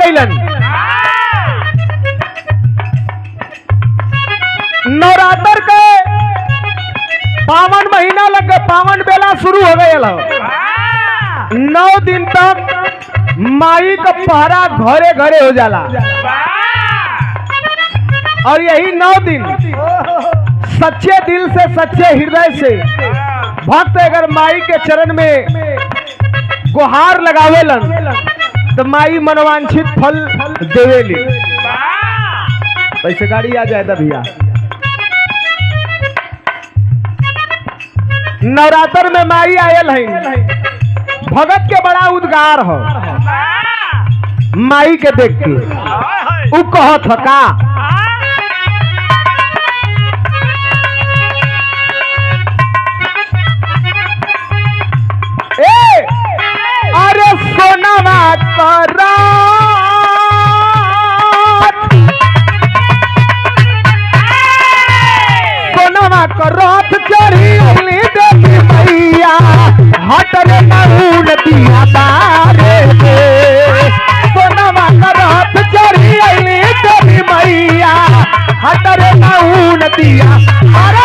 कैलन। नवरात्र के पावन महीना लग गए, पावन बेला शुरू हो गए। 9 दिन तक माई का पहरा घरे घरे हो जाला और यही 9 दिन सच्चे दिल से सच्चे हृदय से भक्त अगर माई के चरण में गुहार लगावेलन तो माई मनोवांछित फल देवेली। ऐसे गाड़ी आ जाए भैया। नवरात्र में माई आयल है, भगत के बड़ा उद्गार हो माई के देख के उ कहत ह का अरे सोनावा करा सोनावा करत चढ़ी देवी मैया हटरे नून दिया बारे सोनावा करत चढ़ी देवी मैया हटरे नून दिया अरे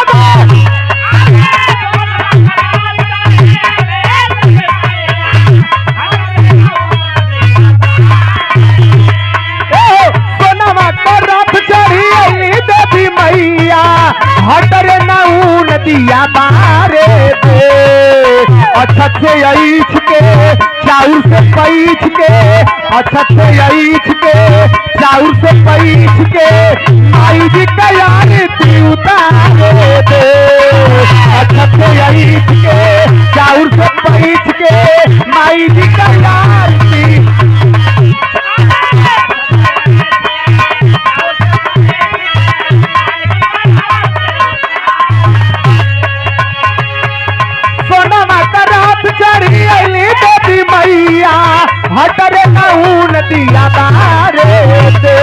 हटरे नून दिया बारे दे अच्छा से ऐछ के चाउर से पैछ के अच्छा से ऐछ के चाउर से पैछ के माई जी तैयार दी उतारे दे अच्छा से ऐछ के चाउर से पैछ के माई जी तैयार दी मैया हटरे नून दिया बारे दे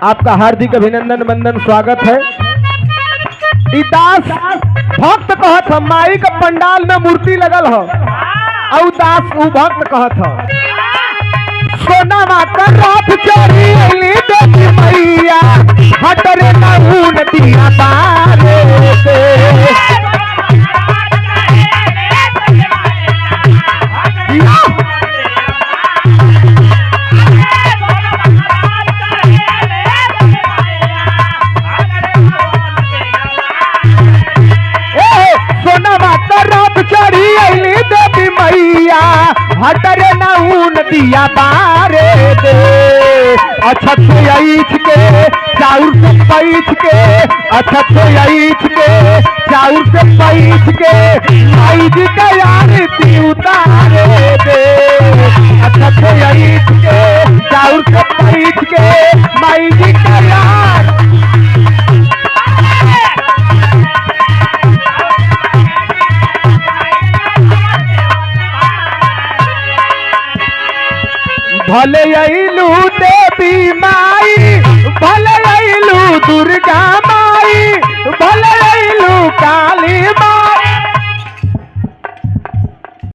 आपका हार्दिक अभिनंदन वंदन स्वागत है। दास भक्त कहत हम माई का पंडाल में मूर्ति लगल हो और दास उ भक्त कहत हो सोनावा का रात चढ़ी देवी मैया हटरे नून दिया बारे हटरे नून दिया बारे दे अच्छा से ऐछ के चाउर से पैछ के अच्छा से ऐछ के चाउर से पैछ के माई जी तैयार दी उतारे दे अच्छा से ऐछ के चाउर से पैछ के माई जी तैयार भले अइलू देवी माई भले अइलू दुर्गा